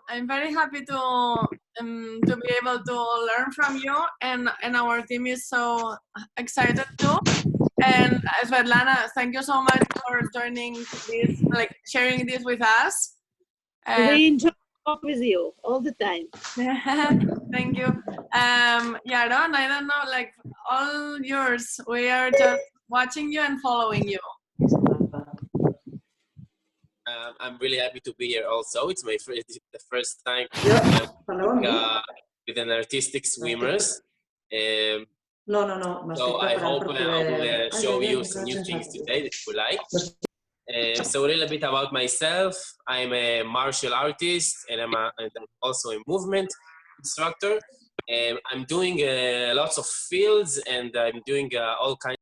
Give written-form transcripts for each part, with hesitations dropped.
I'm very happy to be able to learn from you, and our team is so excited too. And Svetlana, thank you so much for joining this, like sharing this with us. And we enjoy talk with you all the time. thank you. Yaron, I don't know, like all yours. We are just watching you and following you. I'm really happy to be here also. It's my first time with an artistic swimmers. So I hope I will show you some new things today that you like. So a little bit about myself. I'm a martial artist and I'm also a movement instructor. I'm doing lots of fields and I'm doing all kinds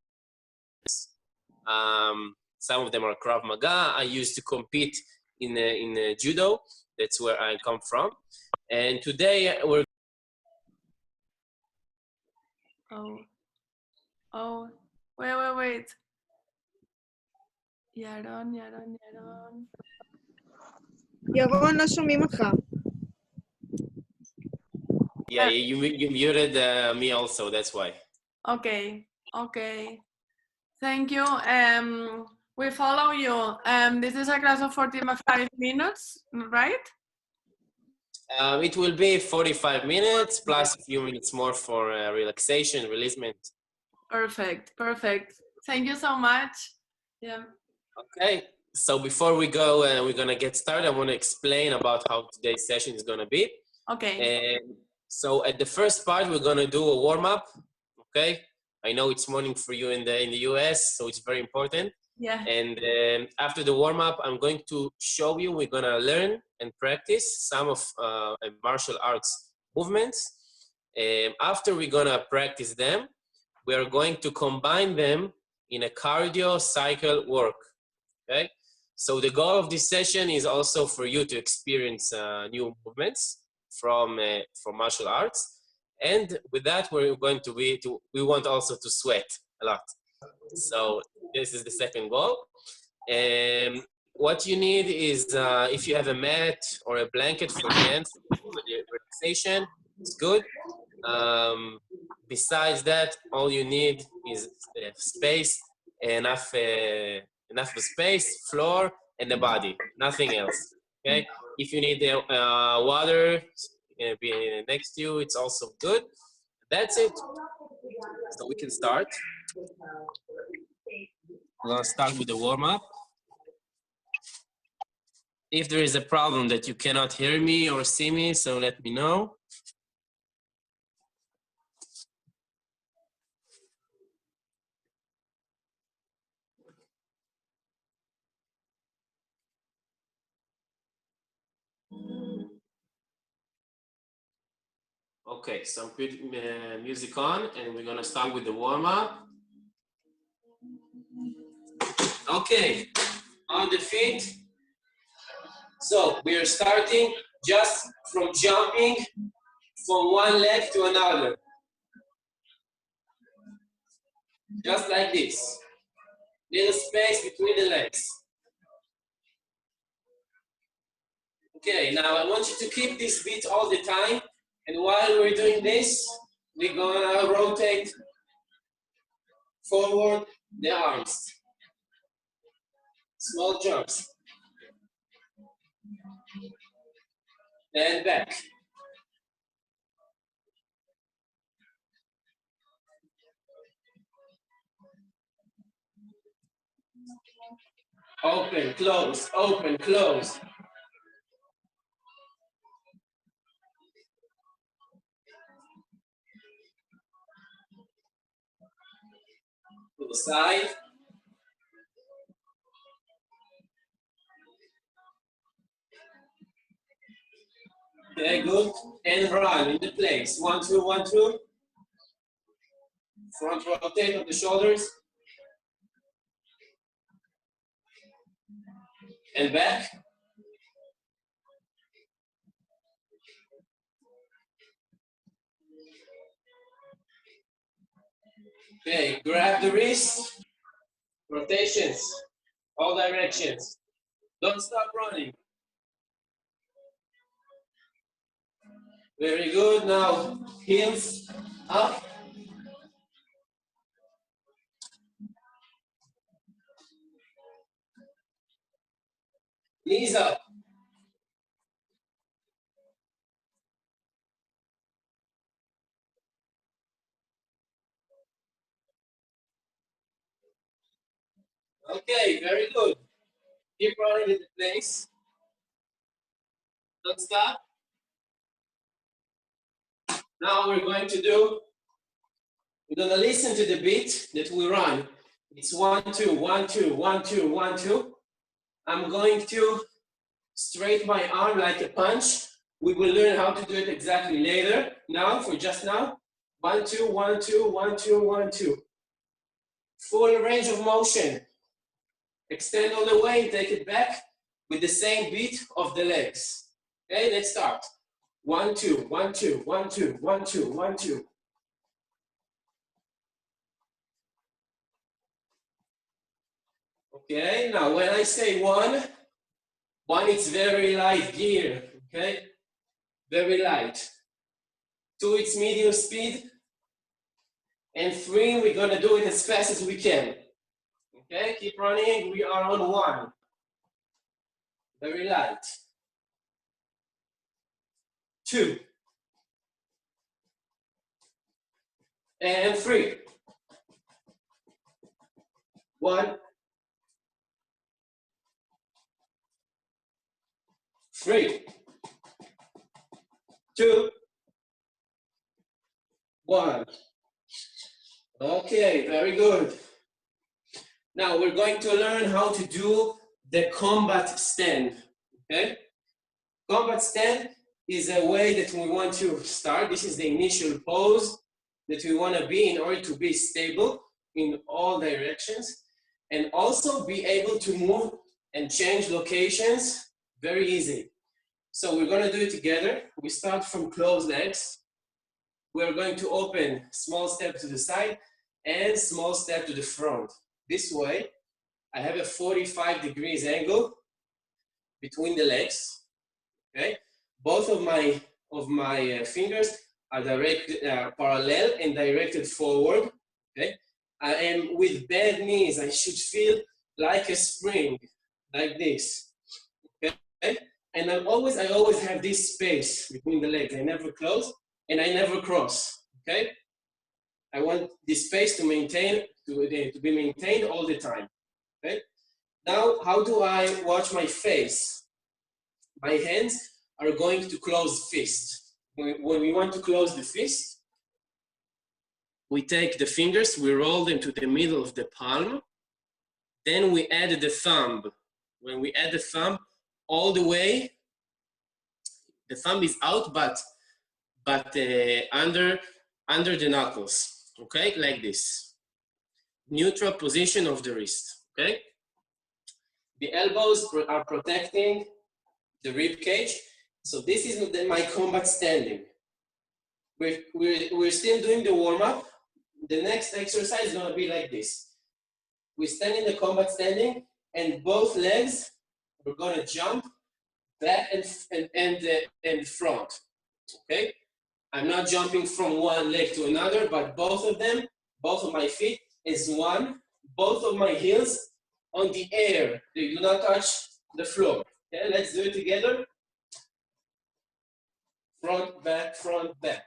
of some of them are Krav Maga. I used to compete in judo. That's where I come from. And today we're wait. Yaron. ירון, לא שומעים אותך. Yeah, you muted me also, that's why. Okay. Thank you. We follow you. This is a class of 45 minutes, right? It will be 45 minutes plus a few minutes more for relaxation, releasement. Perfect. Thank you so much. Yeah. Okay, so before we go, we're gonna get started. I want to explain about how today's session is gonna be. Okay. So at the first part, we're gonna do a warm-up. Okay, I know it's morning for you in the US, so it's very important. Yeah. And after the warm-up, I'm going to show you. We're gonna learn and practice some of martial arts movements. After we're gonna practice them, we are going to combine them in a cardio cycle work. Okay, so the goal of this session is also for you to experience new movements from martial arts, and with that we're going to we want also to sweat a lot. So this is the second goal. What you need is if you have a mat or a blanket for the hands for the relaxation, it's good. Besides that, all you need is space, enough space, floor, and the body, nothing else. Okay. If you need water be next to you, it's also good. That's it. So we can start. We're gonna start with the warm-up. If there is a problem that you cannot hear me or see me, so let me know. Okay, so I'm putting music on and we're gonna start with the warm-up. Okay, on the feet. So we are starting just from jumping from one leg to another. Just like this. Little space between the legs. Okay, now I want you to keep this beat all the time. And while we're doing this, we're gonna rotate forward the arms. Small jumps. And back. Open, close, open, close. To the side. Okay, good. And run in the place. 1, 2, 1, 2. Front rotate of the shoulders. And back. Okay, grab the wrist. Rotations. All directions. Don't stop running. Very good. Now, heels up. Knees up. Okay, very good. Keep running in the place. Don't stop. Now we're going to listen to the beat that we run. It's 1, 2, 1, 2, 1, 2, 1, 2. I'm going to straight my arm like a punch. We will learn how to do it exactly later. Now, for just now, 1, 2, 1, 2, 1, 2, 1, 2. Full range of motion. Extend all the way and take it back with the same beat of the legs. Okay, let's start. 1, 2, 1, 2, 1, 2, 1, 2, 1, 2. Okay, now when I say 1, 1 it's very light gear, okay? Very light. 2 it's medium speed. And 3, we're gonna do it as fast as we can. Okay, keep running, we are on 1. Very light. 2. And 3. 1. 3. 2. 1. Okay, very good. Now we're going to learn how to do the combat stand, okay? Combat stand is a way that we want to start. This is the initial pose that we want to be in order to be stable in all directions and also be able to move and change locations very easy. So we're going to do it together. We start from closed legs. We're going to open small step to the side and small step to the front. This way, I have a 45 degrees angle between the legs. Okay, both of my fingers are parallel and directed forward. Okay, I am with bent knees. I should feel like a spring, like this. Okay, and I always have this space between the legs. I never close and I never cross. Okay, I want this space to be maintained all the time. Okay, now how do I watch my face? My hands are going to close fist. When we want to close the fist, we take the fingers, we roll them to the middle of the palm, then we add the thumb. When we add the thumb all the way, the thumb is out, but under the knuckles, okay, like this. Neutral position of the wrist, okay? The elbows are protecting the rib cage. So this is my combat standing. We're still doing the warm-up. The next exercise is going to be like this. We stand in the combat standing, and both legs are going to jump back and front. Okay? I'm not jumping from one leg to another, but both of them, both of my feet is one. Both of my heels on the air. They do not touch the floor. Okay, let's do it together. Front, back, front, back.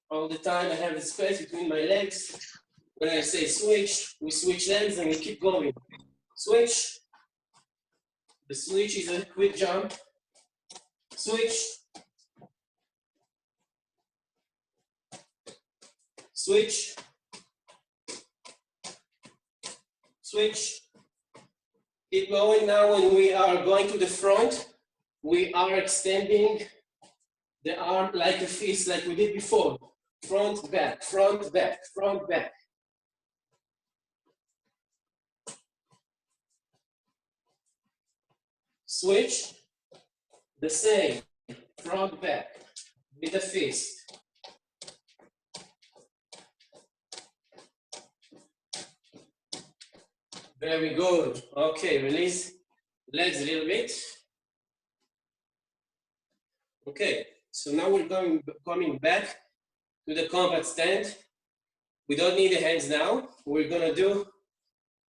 All the time I have a space between my legs. When I say switch, we switch legs and we keep going. Switch. The switch is a quick jump. Switch. Switch. Switch. Keep going now. When we are going to the front, we are extending the arm like a fist, like we did before. Front, back, front, back, front, back. Switch, the same, front, back, with the fist. Very good. Okay, release legs a little bit. Okay, so now we're coming back to the combat stand. We don't need the hands now. We're gonna do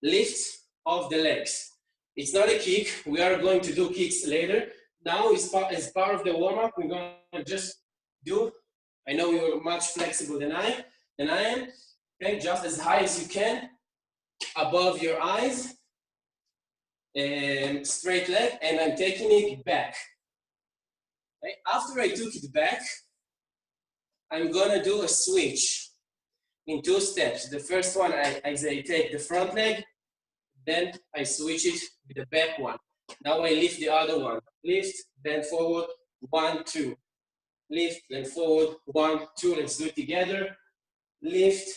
lifts of the legs. It's not a kick. We are going to do kicks later. Now, as part of the warm-up, we're gonna just do, I know you're much flexible than I am, okay, just as high as you can, above your eyes, and straight leg, and I'm taking it back. Okay? After I took it back, I'm gonna do a switch in 2 steps. The first one, I take the front leg, then I switch it with the back one. Now I lift the other one. Lift, then forward, 1, 2. Lift, then forward, 1, 2. Let's do it together. Lift,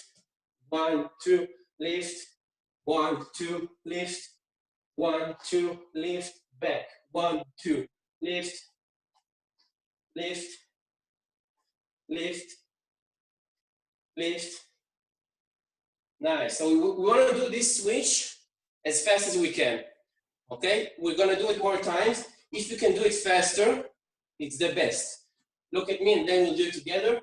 1, 2, lift, 1, 2, lift, 1, 2, lift, back, 1, 2, lift, lift, lift, lift. Nice. So we want to do this switch as fast as we can. Okay? We're going to do it more times. If you can do it faster, it's the best. Look at me and then we'll do it together.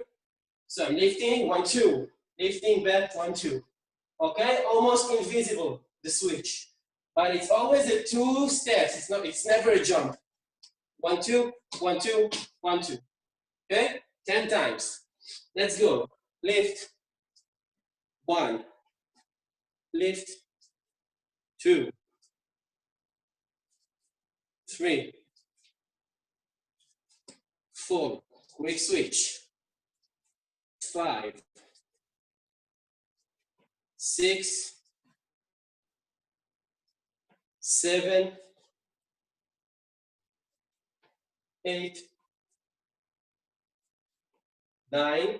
So I'm lifting, 1, 2. Lifting, back, 1, 2. Okay? Almost invisible, the switch. But it's always a 2 steps. It's never a jump. 1, 2, 1, 2, 1, 2. Okay? 10 times. Let's go. Lift. 1. Lift. 2. 3. 4. Quick switch. 5. 6. 7. 8. 9.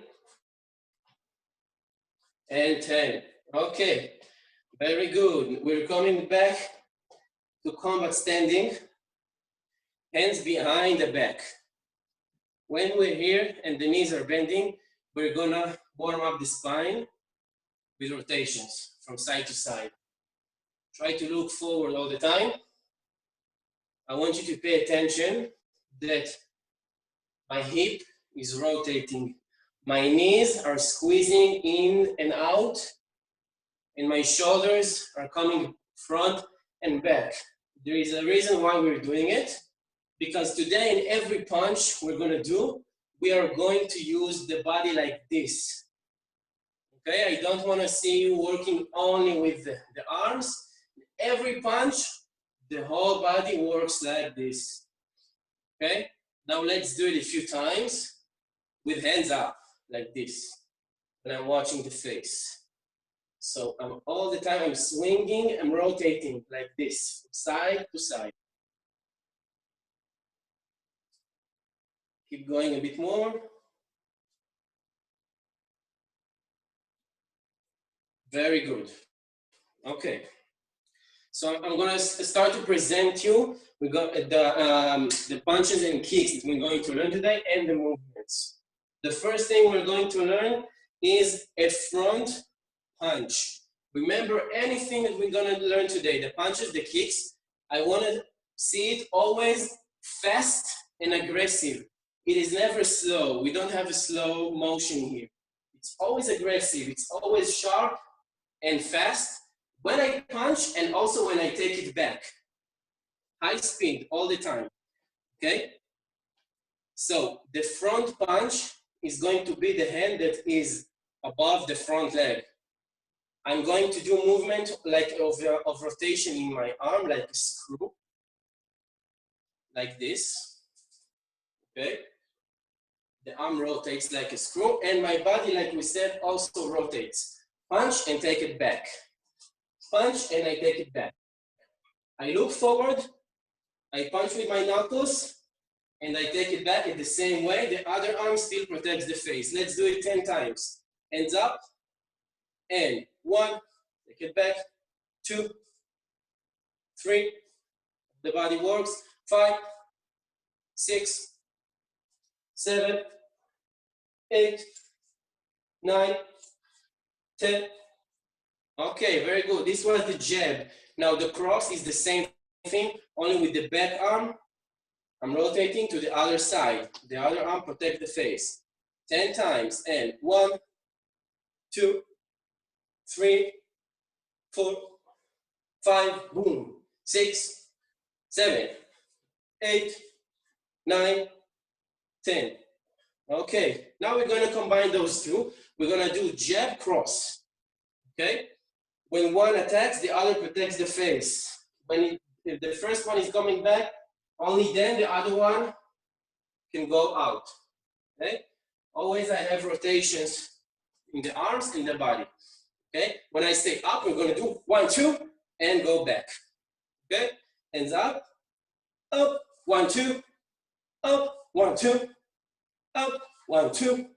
And 10. Okay. Very good. We're coming back to combat standing. Hands behind the back. When we're here and the knees are bending, we're gonna warm up the spine with rotations from side to side. Try to look forward all the time. I want you to pay attention that my hip is rotating. My knees are squeezing in and out, and my shoulders are coming front and back. There is a reason why we're doing it, because today in every punch we're gonna do, we are going to use the body like this. Okay, I don't wanna see you working only with the arms. Every punch, the whole body works like this. Okay, now let's do it a few times with hands up like this, and I'm watching the face. So I'm all the time, I'm swinging, I'm rotating like this, side to side. Keep going a bit more. Very good. Okay. So I'm gonna start to present you. We got the punches and kicks that we're going to learn today and the movements. The first thing we're going to learn is a front punch. Remember anything that we're gonna learn today, the punches, the kicks, I wanna see it always fast and aggressive. It is never slow. We don't have a slow motion here. It's always aggressive. It's always sharp and fast when I punch and also when I take it back. High speed all the time, okay? So the front punch is going to be the hand that is above the front leg. I'm going to do movement like of rotation in my arm, like a screw, like this, okay? The arm rotates like a screw, and my body, like we said, also rotates. Punch and take it back. Punch and I take it back. I look forward, I punch with my knuckles, and I take it back in the same way. The other arm still protects the face. Let's do it 10 times. Hands up, and 1, take it back, 2, 3, the body works, 5, 6, 7, 8, 9, 10. Okay, very good. This was the jab. Now the cross is the same thing, only with the back arm. I'm rotating to the other side. The other arm protect the face. 10 times. And 1, 2, 3, 4, 5, boom. 6, 7, 8, 9, 10. Okay, now we're gonna combine those two. We're gonna do jab, cross, okay? When one attacks, the other protects the face. If the first one is coming back, only then the other one can go out, okay? Always I have rotations in the arms and the body, okay? When I say up, we're gonna do 1, 2, and go back, okay? Hands up, 1, 2, up, 1, 2, up, 1, 2,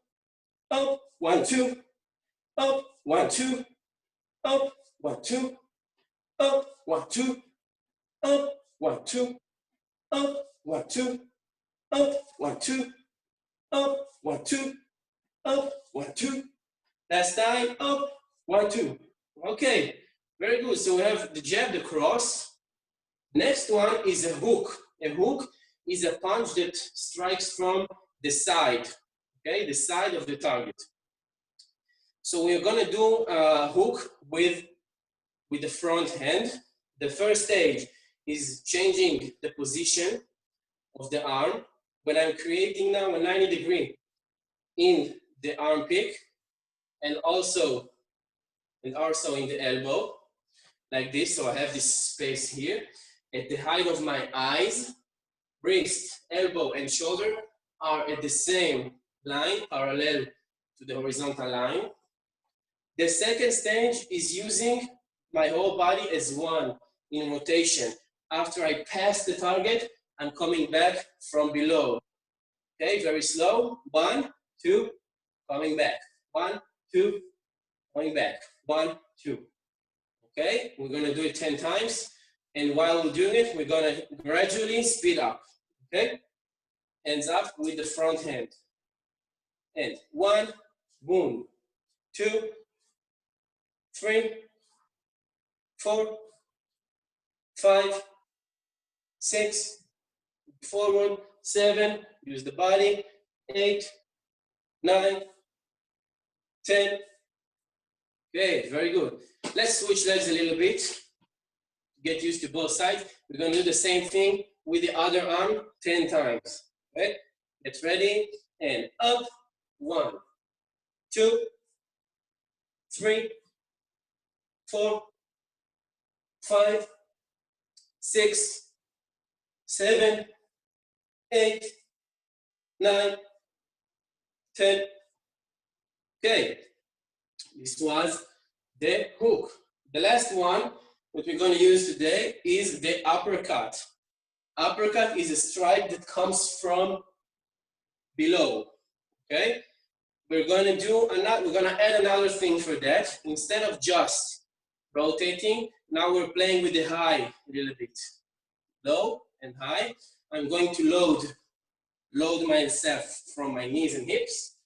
up, 1, 2, up, 1, 2, up, 1, 2, up, 1, 2, up, 1, 2, up, 1, 2, up, 1, 2, up, 1, 2, up, 1, 2. Last time, up, 1, 2. Okay, very good. So we have the jab, the cross. Next one is a hook. A hook is a punch that strikes from the side, okay, the side of the target. So we're gonna do a hook with the front hand. The first stage is changing the position of the arm. When I'm creating now a 90-degree in the arm pick and also in the elbow, like this. So I have this space here. At the height of my eyes, wrist, elbow, and shoulder are at the same line, parallel to the horizontal line. The second stage is using my whole body as one in rotation. After I pass the target, I'm coming back from below. Okay, very slow. 1, 2, coming back. 1, 2, coming back. 1, 2. Okay, we're gonna do it 10 times. And while we're doing it, we're gonna gradually speed up. Okay, hands up with the front hand. And 1, boom. 2, 3, 4, 5, 6, forward, 7, use the body, 8, 9, 10. Okay, very good. Let's switch legs a little bit. Get used to both sides. We're gonna do the same thing with the other arm 10 times. Okay, get ready and up. 1, 2, 3, 4, 5, 6, 7, 8, 9, 10. Okay, this was the hook. The last one that we're going to use today is the uppercut. Uppercut is a strike that comes from below. Okay, we're going to add another thing for that. Instead of just rotating, now we're playing with the high a little bit. Low and high. I'm going to load myself from my knees and hips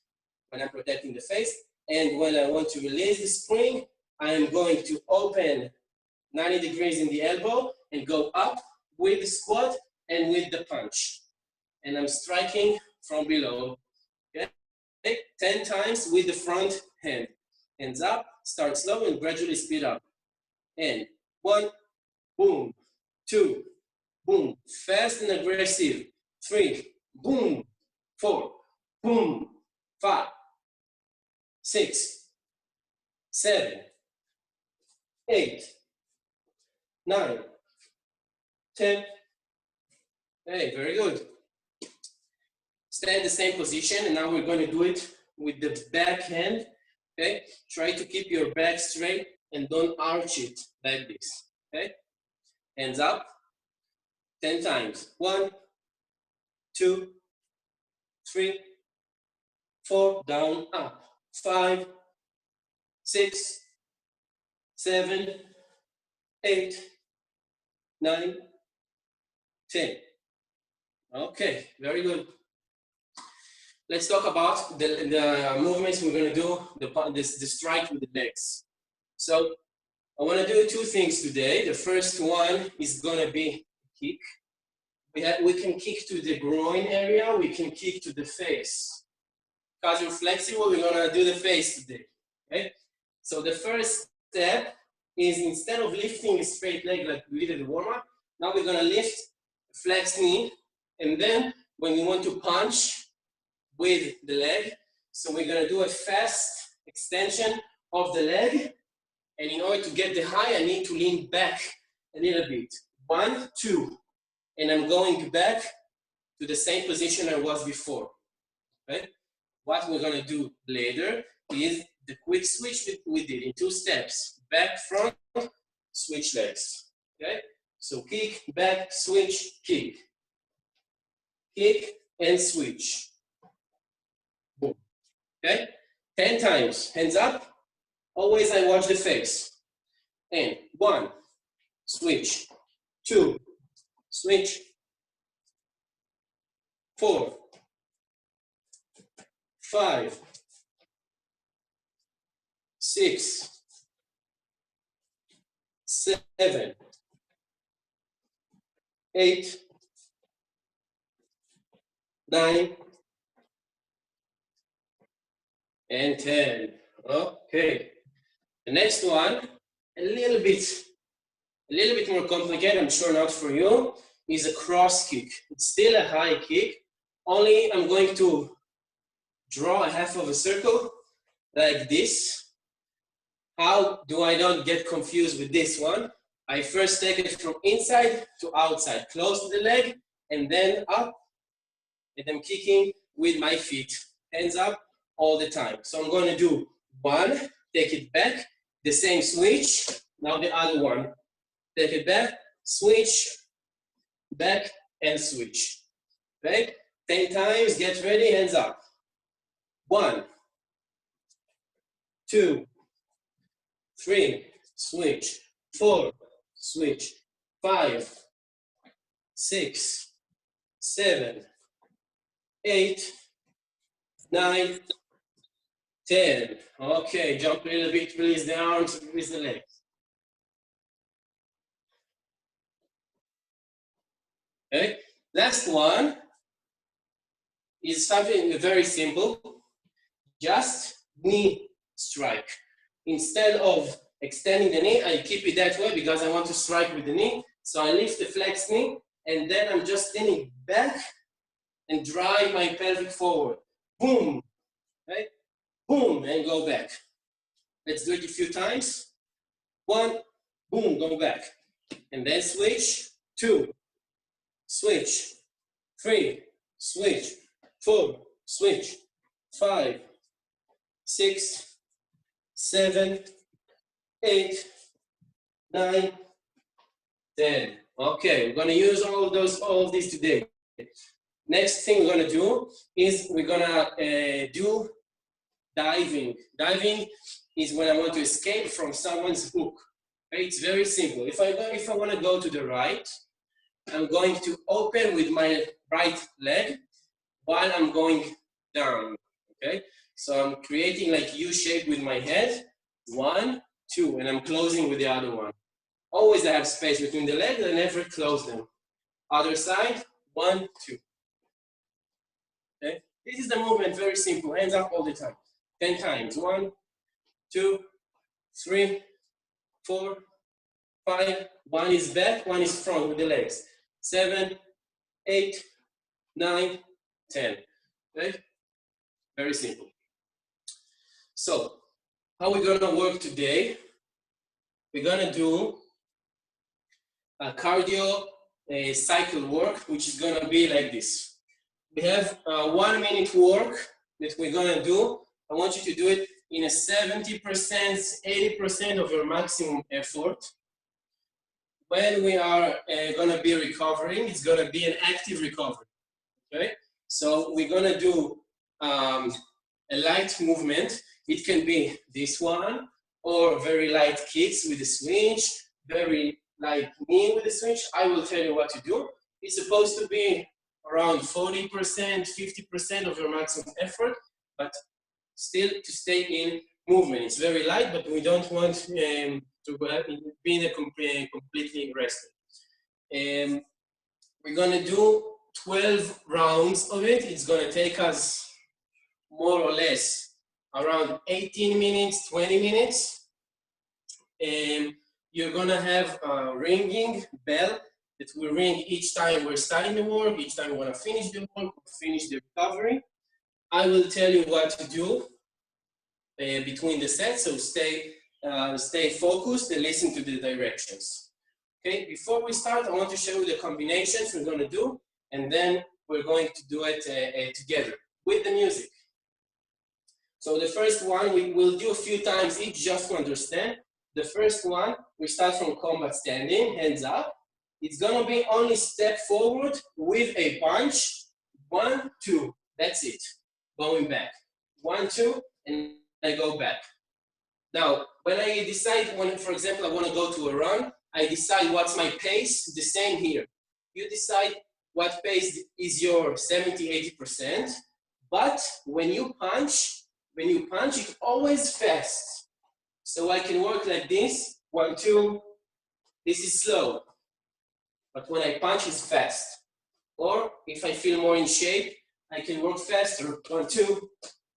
when I'm protecting the face. And when I want to release the spring, I'm going to open 90 degrees in the elbow and go up with the squat and with the punch. And I'm striking from below. Okay? 10 times with the front hand. Hands up, start slow and gradually speed up. And 1, boom, 2, boom, fast and aggressive. 3, boom, 4, boom, 5, 6, 7, 8, 9, 10. Hey, very good. Stay in the same position, and now we're going to do it with the back hand. Okay, try to keep your back straight and don't arch it like this. Okay, hands up 10 times. 1, 2, 3, 4, down, up. 5, 6, 7, 8, 9, 10. Okay, very good. Let's talk about the movements we're going to do, the strike with the legs. So I want to do 2 things today. The first one is going to be kick. we can kick to the groin area, we can kick to the face. Because you're flexible, we're gonna do the face today, okay? So the first step is instead of lifting a straight leg like we did in the warm-up, now we're gonna lift, flex knee, and then when you want to punch with the leg, so we're gonna do a fast extension of the leg, and in order to get the high, I need to lean back a little bit. 1, 2, and I'm going back to the same position I was before, right? What we're gonna do later is the quick switch we did in 2 steps. Back, front, switch legs, okay? So kick, back, switch, kick. Kick and switch. Boom, okay? 10 times, hands up. Always I watch the face. And 1, switch, 2, switch, 4, 5, 6, 7, 8, 9, and 10. Okay. The next one, a little bit more complicated, I'm sure not for you, is a cross kick. It's still a high kick, only I'm going to draw a half of a circle like this. How do I not get confused with this one? I first take it from inside to outside, close to the leg, and then up, and I'm kicking with my feet, hands up all the time. So I'm going to do 1, take it back, the same switch, now the other one. Take it back, switch, back, and switch. Okay? 10 times, get ready, hands up. 1, 2, 3, switch, 4, switch, 5, 6, 7, 8, 9, 10. Okay, jump a little bit, release the arms, release the legs. Okay, last one is something very simple. Just knee strike. Instead of extending the knee, I keep it that way because I want to strike with the knee. So I lift the flex knee, and then I'm just leaning back and drive my pelvic forward. Boom, right? Boom, and go back. Let's do it a few times. 1, boom, go back. And then switch, 2, switch, 3, switch, 4, switch, 5, 6, 7, 8, 9, 10. Okay, we're gonna use all of these today. Next thing we're gonna do is we're gonna do diving. Diving is when I want to escape from someone's hook. Okay? It's very simple. If I want to go to the right, I'm going to open with my right leg while I'm going down. Okay, so I'm creating like U shape with my head. 1, 2, and I'm closing with the other one. Always I have space between the legs. I never close them. Other side. 1, 2. Okay, this is the movement. Very simple. Hands up all the time. 10 times. 1, 2, 3, 4, 5. 1 is back, 1 is front with the legs. 7, 8, 9, 10. Okay? Very simple. So, how we're gonna work today? We're gonna do a cardio cycle work, which is gonna be like this. We have 1 minute work that we're gonna do. I want you to do it in a 70%, 80% of your maximum effort. When we are gonna be recovering, it's gonna be an active recovery, okay? So we're gonna do a light movement. It can be this one, or very light kicks with a switch, very light knee with a switch. I will tell you what to do. It's supposed to be around 40%, 50% of your maximum effort, but still to stay in movement. It's very light, but we don't want to be in a completely rested. We're gonna do 12 rounds of it. It's gonna take us more or less around 18 minutes, 20 minutes. And you're gonna have a ringing bell that will ring each time we're starting the work, each time we wanna finish the work, finish the recovery. I will tell you what to do between the sets, so stay focused and listen to the directions. Okay, before we start, I want to show you the combinations we're gonna do, and then we're going to do it together with the music. So the first one, we will do a few times each just to understand. The first one, we start from combat standing, hands up. It's gonna be only step forward with a punch. 1, 2, that's it. Going back. 1, 2, and I go back. Now, when I decide, for example, I wanna go to a run, I decide what's my pace, the same here. You decide what pace is your 70, 80%, but when you punch, it's always fast. So I can work like this, 1, 2, this is slow. But when I punch, it's fast. Or if I feel more in shape, I can work faster, 1, 2,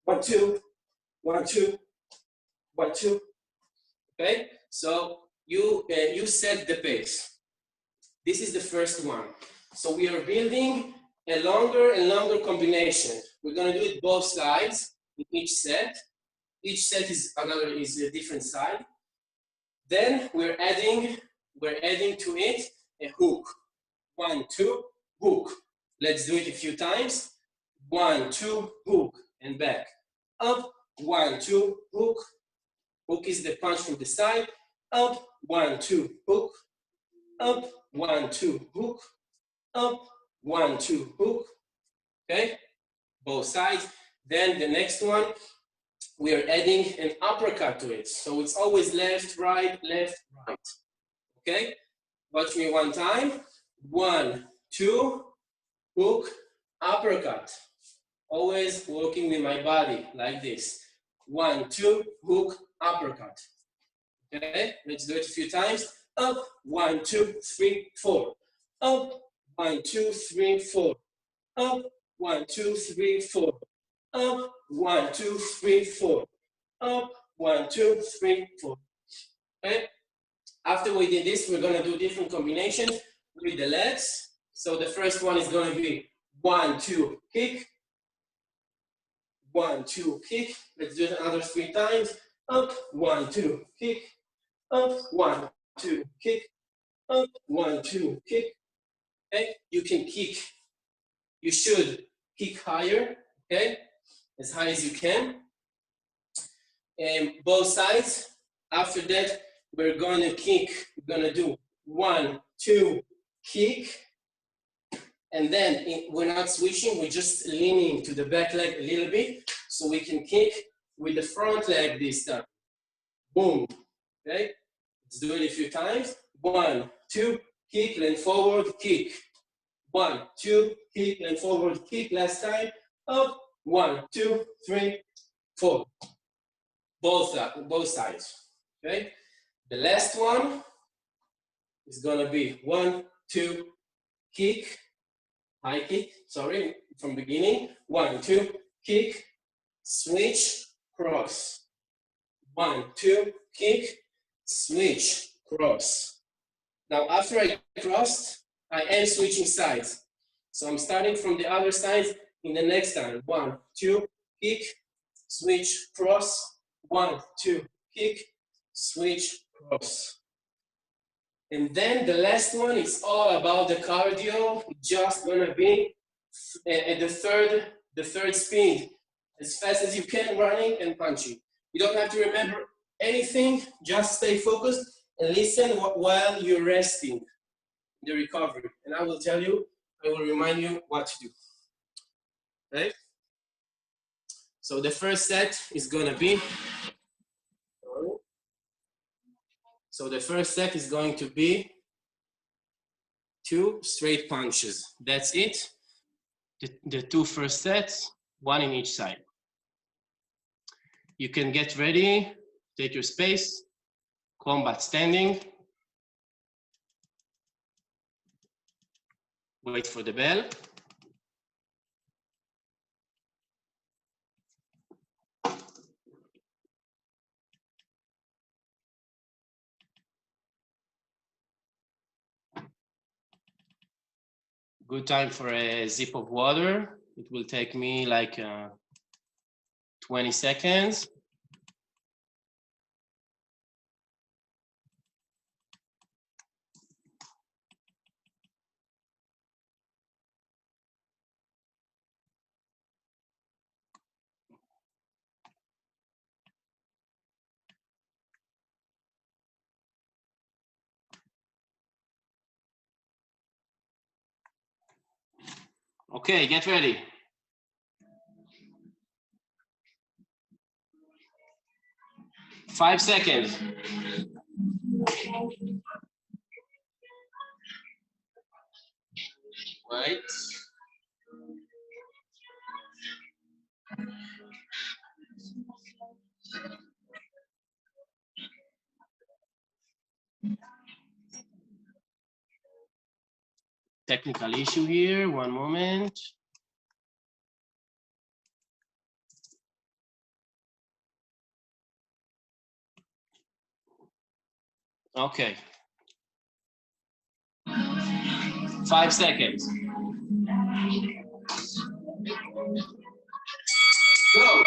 1, 2, 1, 2, 1, 2. Okay, so you set the pace. This is the first one. So we are building a longer and longer combination. We're gonna do it both sides in each set. Each set is a different side. Then we're adding to it a hook. 1, 2, hook. Let's do it a few times. 1, 2, hook, and back. Up, 1, 2, hook. Hook is the punch from the side. Up, 1, 2, hook. Up, 1, 2, hook. Up, 1, 2, hook. Okay, both sides. Then the next one, we are adding an uppercut to it. So it's always left, right, okay? Watch me one time. 1, 2, hook, uppercut. Always working with my body like this. 1, 2, hook, uppercut. Okay, let's do it a few times. Up, 1, 2, 3, 4. Up, 1, 2, 3, 4. Up, 1, 2, 3, 4. Up, 1, 2, 3, 4. Up, 1, 2, 3, 4. Okay. After we did this, we're gonna do different combinations with the legs. So the first one is gonna be 1, 2, kick. 1, 2, kick. Let's do it another 3 times. Up, 1, 2, kick. Up, 1, 2, kick. Up, 1, 2, kick. Okay. You can kick. You should kick higher. Okay. As high as you can. And both sides. After that, we're gonna kick. We're gonna do 1, 2, kick. And then we're not switching, we're just leaning to the back leg a little bit so we can kick with the front leg this time. Boom. Okay? Let's do it a few times. 1, 2, kick, lean forward, kick. 1, 2, kick, lean forward, kick. Last time. Up. 1, 2, 3, 4. Both sides. Okay? The last one is gonna be 1, 2, kick. High kick, sorry, from beginning. 1, 2, kick, switch, cross. 1, 2, kick, switch, cross. Now, after I crossed, I am switching sides. So I'm starting from the other side in the next time. 1, 2, kick, switch, cross. 1, 2, kick, switch, cross. And then the last one is all about the cardio. It's just gonna be at the third speed, as fast as you can, running and punching. You don't have to remember anything, just stay focused and listen while you're resting the recovery. And I will tell you, I will remind you what to do. Okay? So the first set is gonna be, be 2 straight punches. That's it. The 2 first sets, 1 in each side. You can get ready, take your space, combat standing. Wait for the bell. Good time for a sip of water. It will take me like 20 seconds. Okay, get ready. Five seconds. Wait. Technical issue here, one moment. Okay. 5 seconds. Go.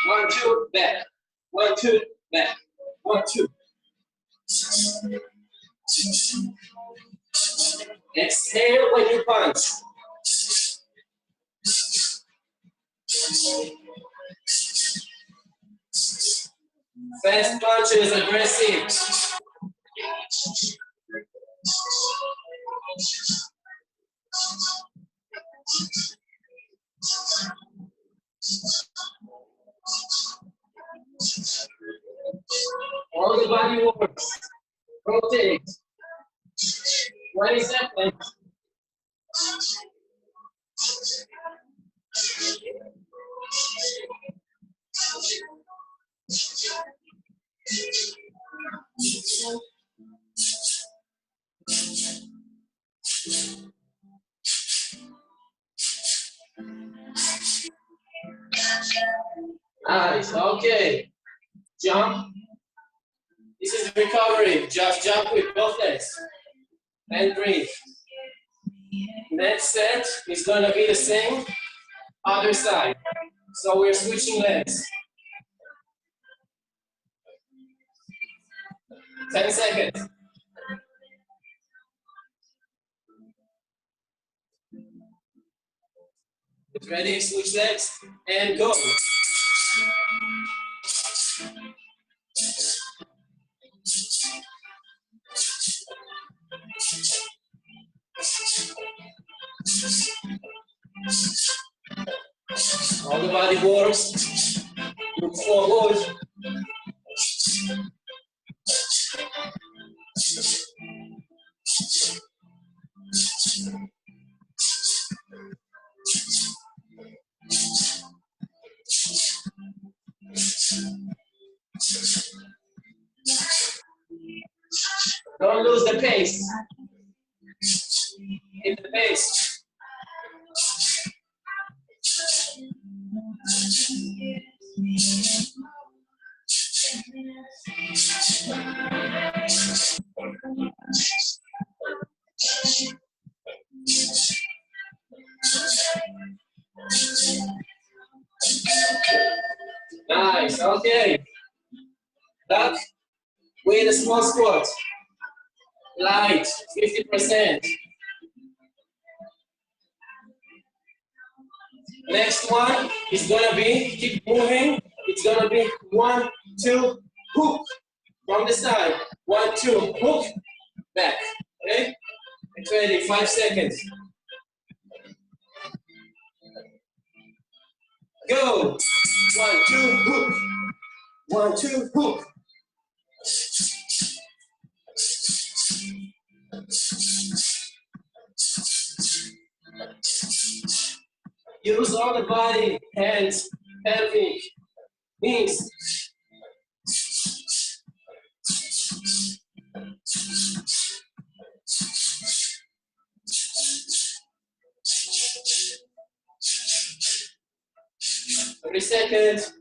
1, 2, back. 1, 2, back. 1, 2. Exhale when you punch. Fast punches, aggressive. All the body works. Rotate. 20 seconds. Nice, okay. Jump. This is recovery. Just jump with both legs. And breathe. Next set is gonna be the same, other side. So we're switching legs. 10 seconds. Get ready, switch legs, and go. All the body works. Look forward. Don't lose the pace. Keep the pace. Nice, okay. Back with a small squat. Light, 50%. Next one is gonna be, keep moving. It's gonna be 1, 2, hook from the side. 1, 2, hook, back. Okay? Get ready, 5 seconds. Go. 1, 2, hook. 1, 2, hook. Use all the body, hands, pelvic, knees. 30 seconds.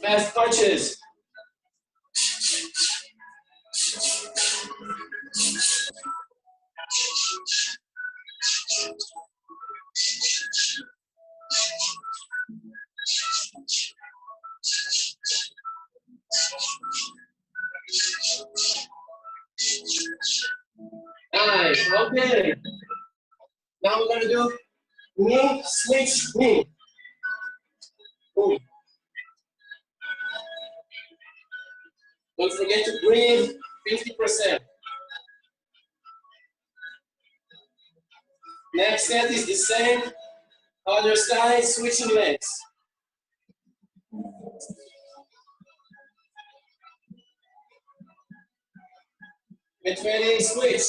Fast punches. Nice, okay. Now we're gonna do knee, switch, knee. Boom. Don't forget to breathe 50%. Next set is the same. Other side, switching legs. Get ready, switch.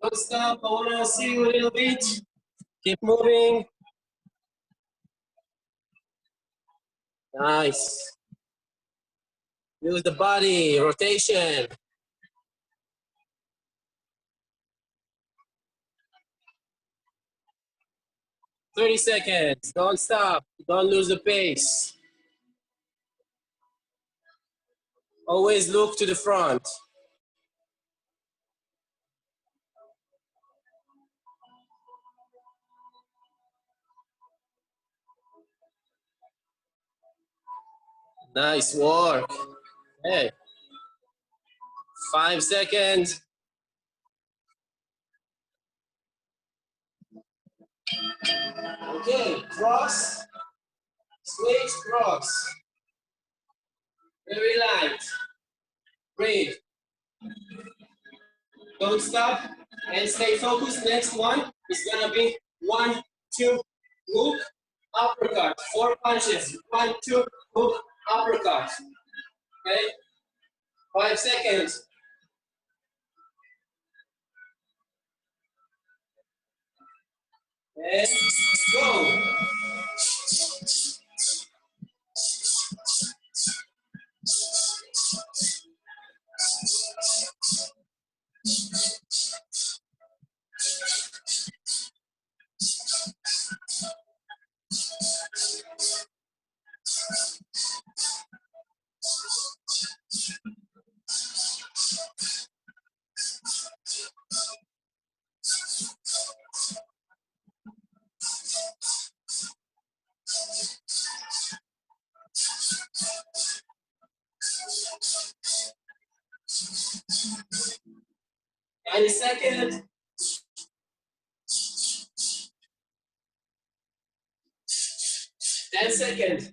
Don't stop, I wanna see you a little bit. Keep moving. Nice. Use the body, rotation. "30 seconds, don't stop, don't lose the pace. Always look to the front. Nice work. Hey. 5 seconds. Okay, cross, switch, cross. Very light. Breathe. Don't stop and stay focused. Next one is gonna be 1, 2, hook, uppercut. 4 punches. 1, 2, hook, uppercut. Okay? 5 seconds. And go. Any second. 10 seconds.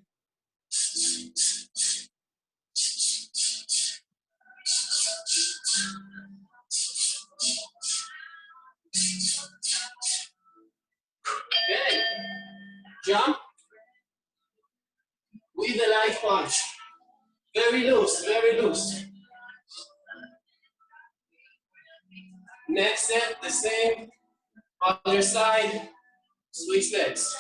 Okay. Jump with the light punch. Very loose, very loose. Next set, the same. Other side, switch legs.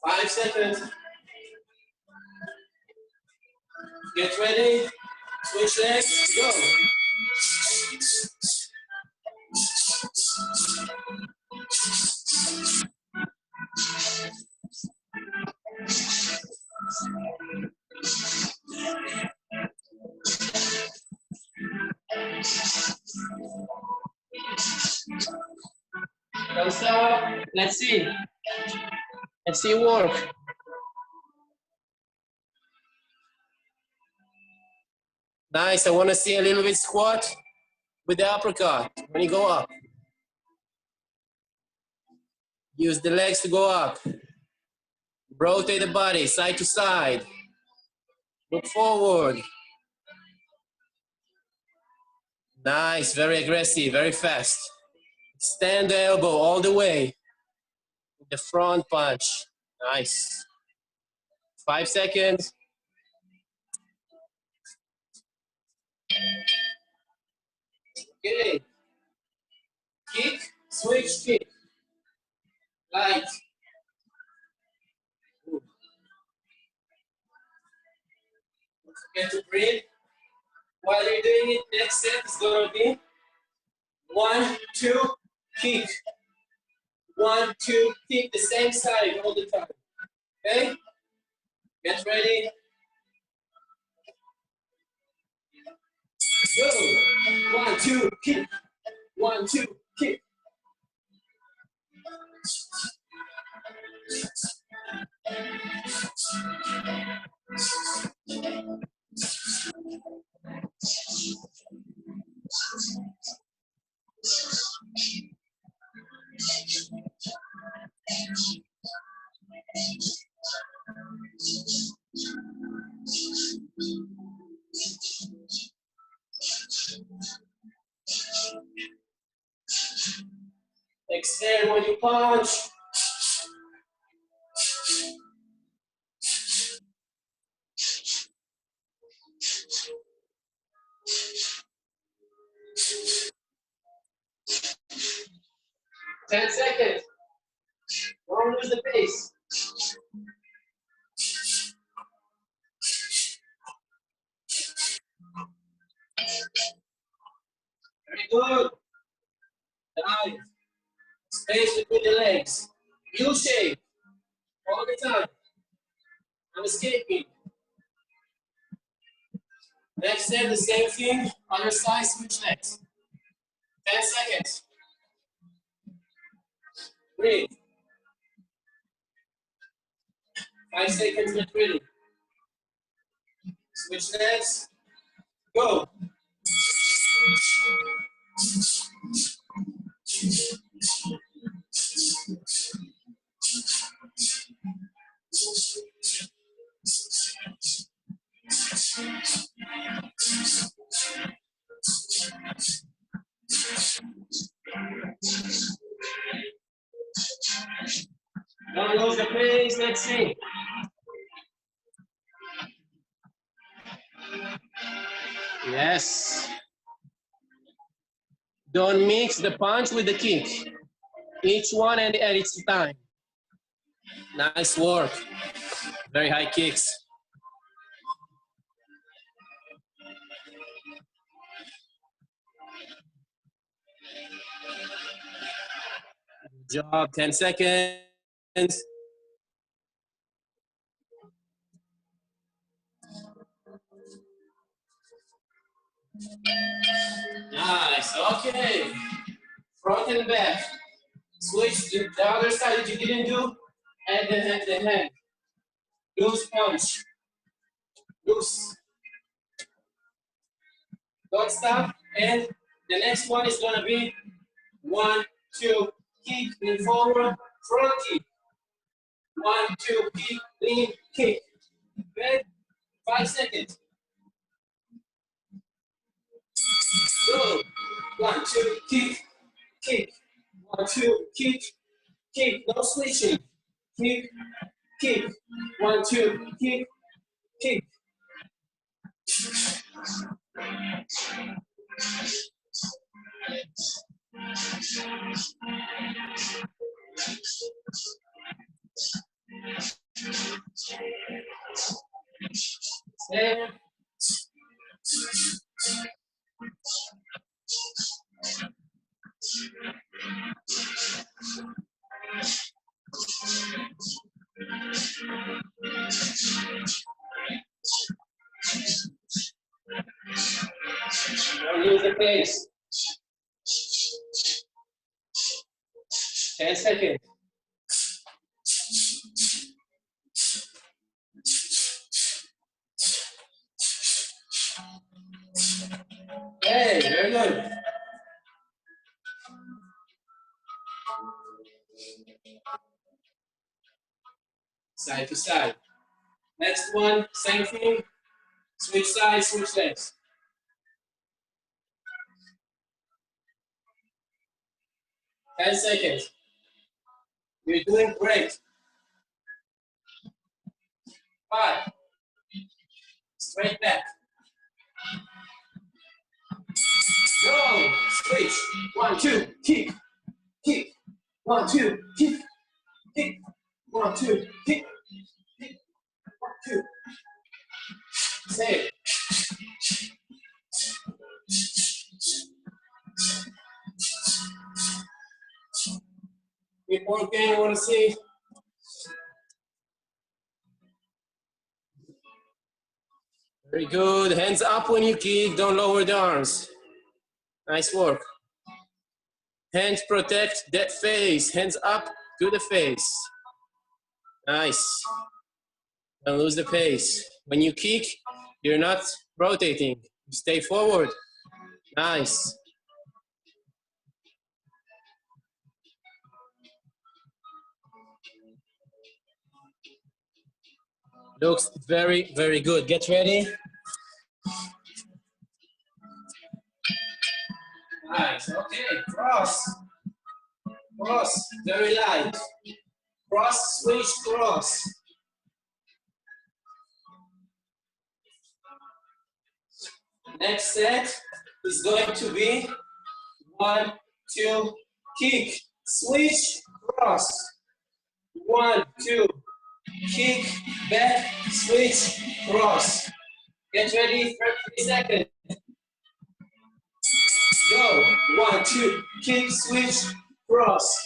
Five seconds. Get ready. Switch legs. Go. Don't stop. Let's see. Let's see work. Nice. I want to see a little bit squat with the uppercut when you go up. Use the legs to go up. Rotate the body side to side. Look forward. Nice. Very aggressive. Very fast. Extend the elbow all the way. The front punch. Nice. 5 seconds. Okay. Kick, switch, kick. Light. Don't forget to breathe. While you're doing it, next set is gonna be 1, 2, kick. 1, 2, kick the same side all the time. Okay? Get ready. Go. 1, 2, kick. 1, 2, kick. Extend when you punch. Ten seconds. Don't lose the pace. Very good. Dive. Space between the legs. U shape. All the time. I'm escaping. Next set, the same thing. Other side, switch legs. 10 seconds. Breathe. 5 seconds, get ready. Switch legs. Go. Don't lose the pace. Let's see. Yes. Don't mix the punch with the kick. Each one at its time. Nice work. Very high kicks. Good job. 10 seconds. Nice. Okay. Front and back. Switch to the other side that you didn't do. And the hand. Loose punch. Loose. Don't stop. And the next one is going to be 1, 2, kick, lean forward, front kick. 1, 2, kick, lean, kick. Okay? 5 seconds. Go. 1, 2, kick, kick. 1, 2, kick, kick. No switching. Kick, kick. 1, 2, kick, kick. Stand. Don't lose the pace. 10 seconds. Hey, very good. Side to side. Next one, same thing. Switch sides, switch legs. 10 seconds. You're doing great. 5. Straight back. Go. Switch. 1, 2, kick, kick. 1, 2, kick, kick. 1, 2, kick, kick. 1, 2. Same. Keep working, I want to see. Very good. Hands up when you kick, don't lower the arms. Nice work. Hands protect that face. Hands up to the face. Nice. Don't lose the pace. When you kick, you're not rotating. Stay forward. Nice. Looks very, very good. Get ready. Nice. Okay. Cross. Cross. Very light. Cross, switch, cross. Next set is going to be 1, 2, kick, switch, cross. 1, 2, kick, back, switch, cross. Get ready for 3 seconds. Go. 1, 2, kick, switch, cross.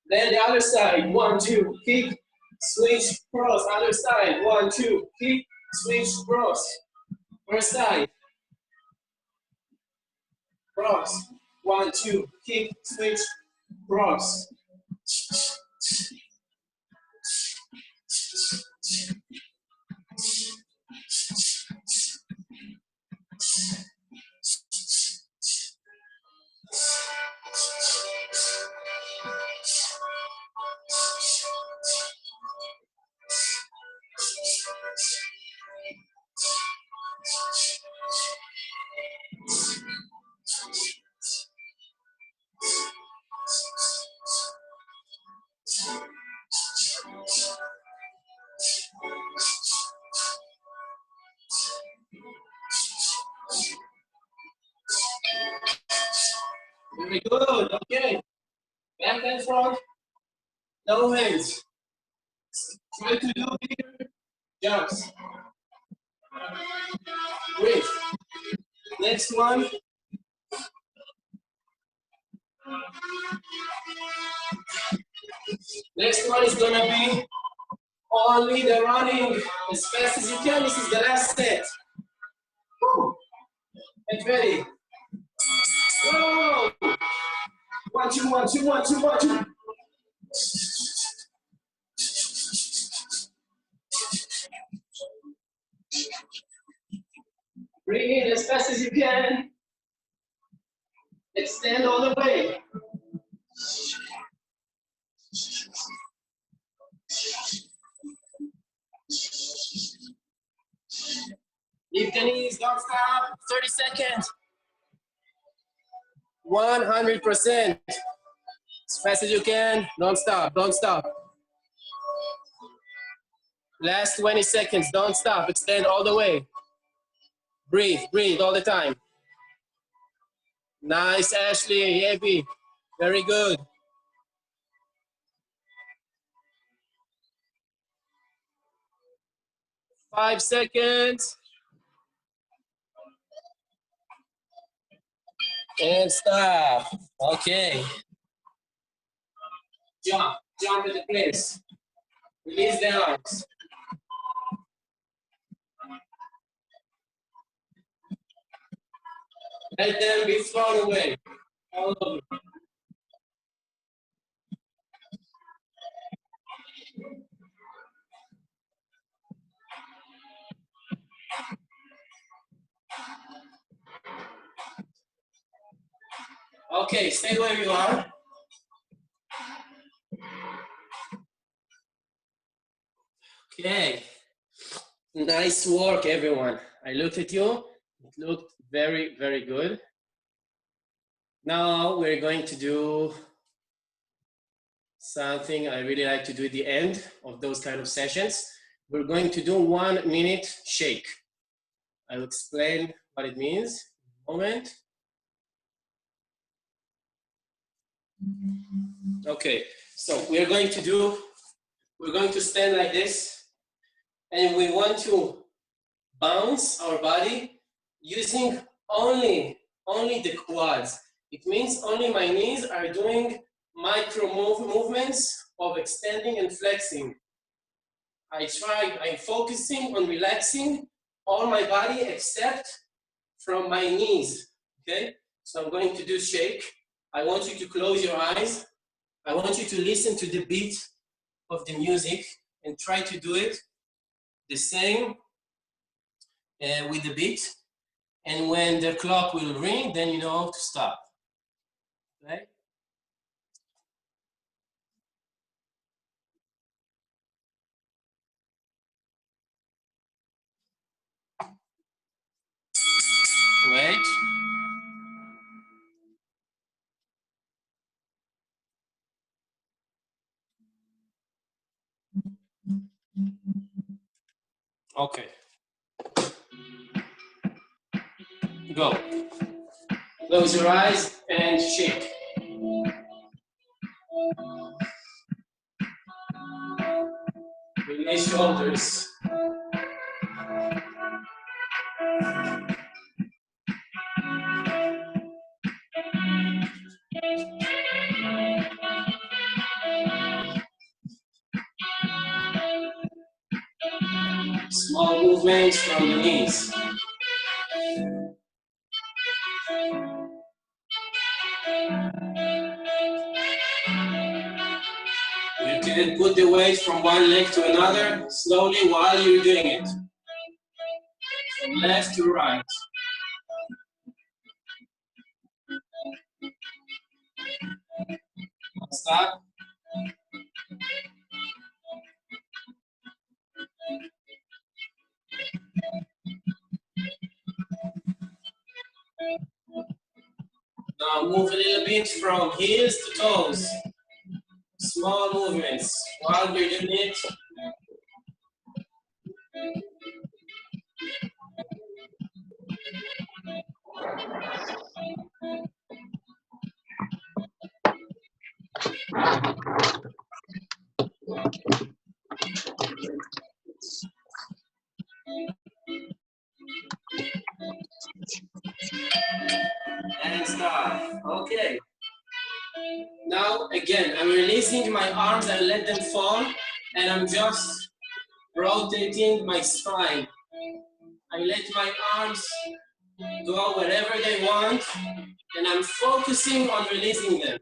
Then the other side. 1, 2, kick, switch, cross. Other side. 1, 2, kick, switch, cross. First side. Cross. 1, 2, kick, switch, cross. Very good. Okay. Back and front. No hands. Try to do bigger jumps. Great. Next one. Next one is gonna be only the running as fast as you can. This is the last set. Woo. Get ready. Whoa! 1, 2, 1, 2, 1, 2, 1, 2. Bring it as fast as you can. Extend all the way. Lift the knees, don't stop. 30 seconds. 100%. As fast as you can. Don't stop, don't stop. Last 20 seconds, don't stop. Extend all the way. Breathe, breathe all the time. Nice, Ashley, heavy. Very good. Five seconds. And stop. Okay. Jump, jump into place. Release the arms. Let them be thrown away. All over. Okay, stay where you are. Okay. Nice work, everyone. I looked at you. It looked very, very good. Now we're going to do something I really like to do at the end of those kind of sessions. We're going to do 1 minute shake. I'll explain what it means in a moment. Okay, so we're going to stand like this, and we want to bounce our body using only the quads. It means only my knees are doing micro movements of extending and flexing. I'm focusing on relaxing all my body except from my knees, okay? So I'm going to do shake. I want you to close your eyes. I want you to listen to the beat of the music and try to do it the same with the beat. And when the clock will ring, then you know to stop, right? Wait. Okay. Go. Close your eyes and shake. Release shoulders. Small movements from the knees. You can put the weight from one leg to another slowly while you're doing it. From left to right. Stop. Now move a little bit from heels to toes. Small movements while you're doing it. And stop. Okay. Now again, I'm releasing my arms and let them fall, and I'm just rotating my spine. I let my arms go wherever they want, and I'm focusing on releasing them.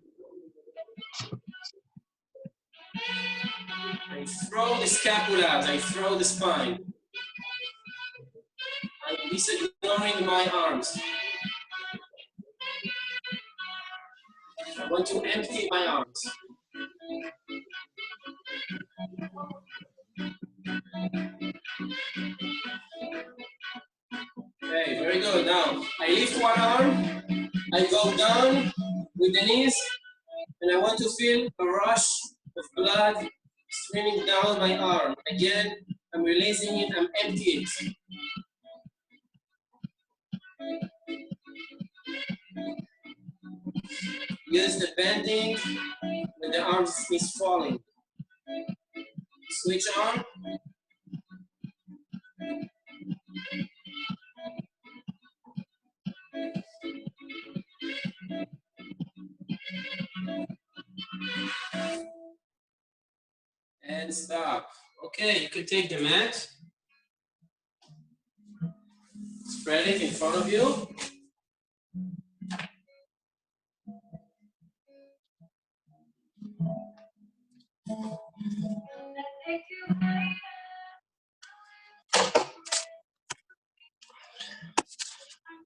I throw the scapulas, I throw the spine. I'm disignoring my arms. I want to empty my arms. Okay, very good. Now, I lift one arm, I go down with the knees, and I want to feel a rush of blood streaming down my arm. Again, I'm releasing it, I'm emptying it. Use the bending when the arm is falling. Switch on. And stop. Okay, you can take the mat. Spread it in front of you.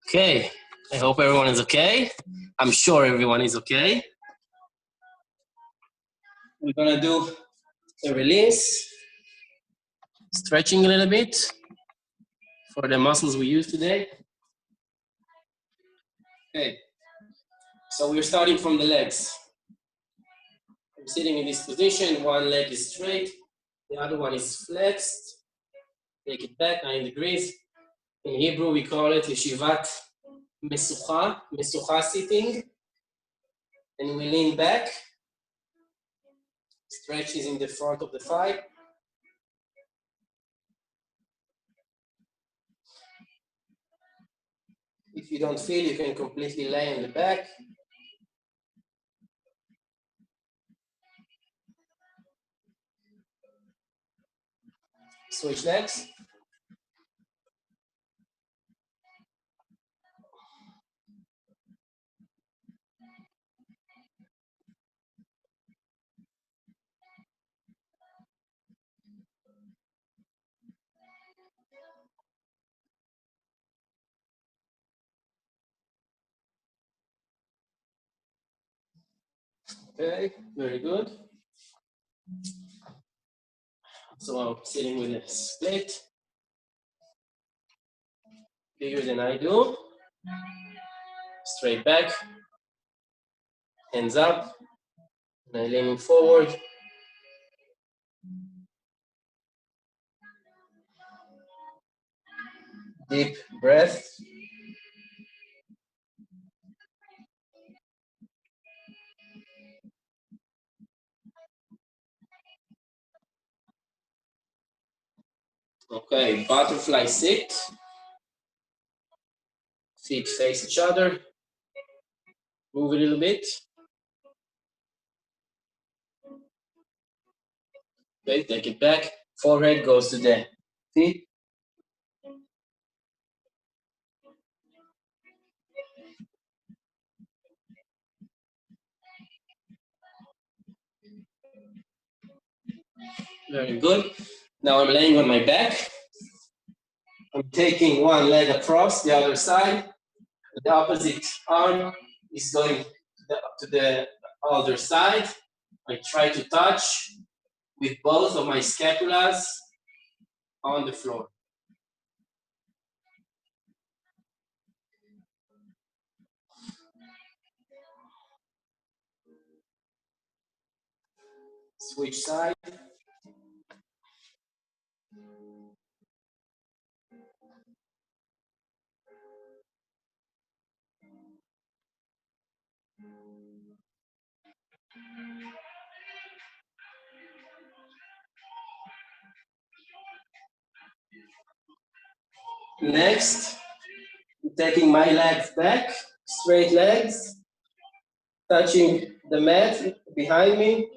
Okay, I hope everyone is okay. I'm sure everyone is okay. We're gonna do a release, stretching a little bit for the muscles we use today. Okay, so we're starting from the legs. I'm sitting in this position, one leg is straight, the other one is flexed. Take it back 90 degrees. In Hebrew, we call it yeshivat mesucha, mesucha sitting. and we lean back. Stretch is in the front of the thigh. If you don't feel, you can completely lay on the back. Switch legs. Okay, very good. So I'm sitting with a split, bigger than I do. Straight back, hands up, and I'm leaning forward. Deep breath. Okay, butterfly sit. Feet face each other. Move a little bit. Okay, take it back. Forehead goes to the feet. Very good. Now I'm laying on my back. I'm taking one leg across the other side. The opposite arm is going to the other side. I try to touch with both of my scapulas on the floor. Switch side. Next, taking my legs back, straight legs, touching the mat behind me.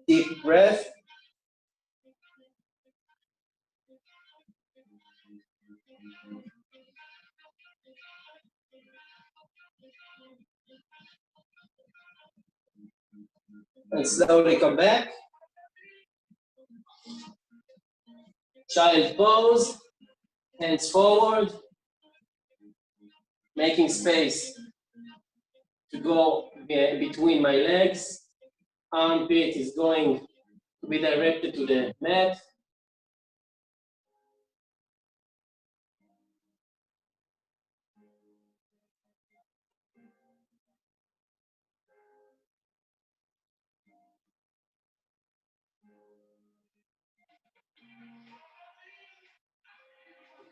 Deep breath. And slowly come back. Child pose, hands forward, making space to go between my legs. Armpit is going to be directed to the mat.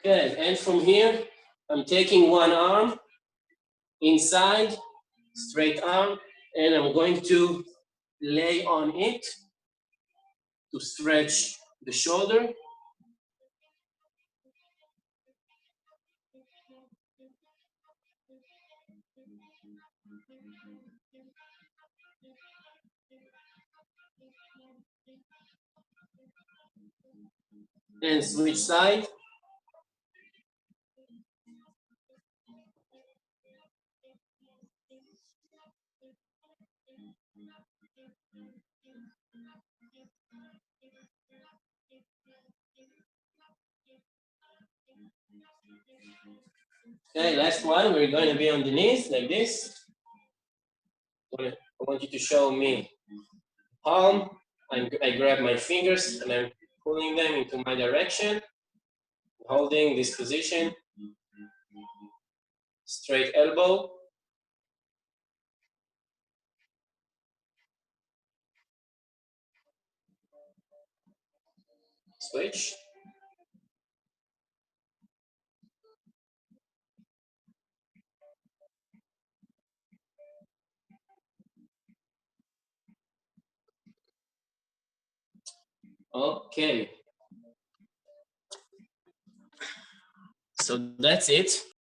Okay, and from here, I'm taking one arm inside, straight arm, and I'm going to lay on it to stretch the shoulder. And switch side. Okay, last one, we're going to be on the knees like this. I want you to show me palm. I grab my fingers and I'm pulling them into my direction, holding this position. Straight elbow. Switch. Okay. So that's it.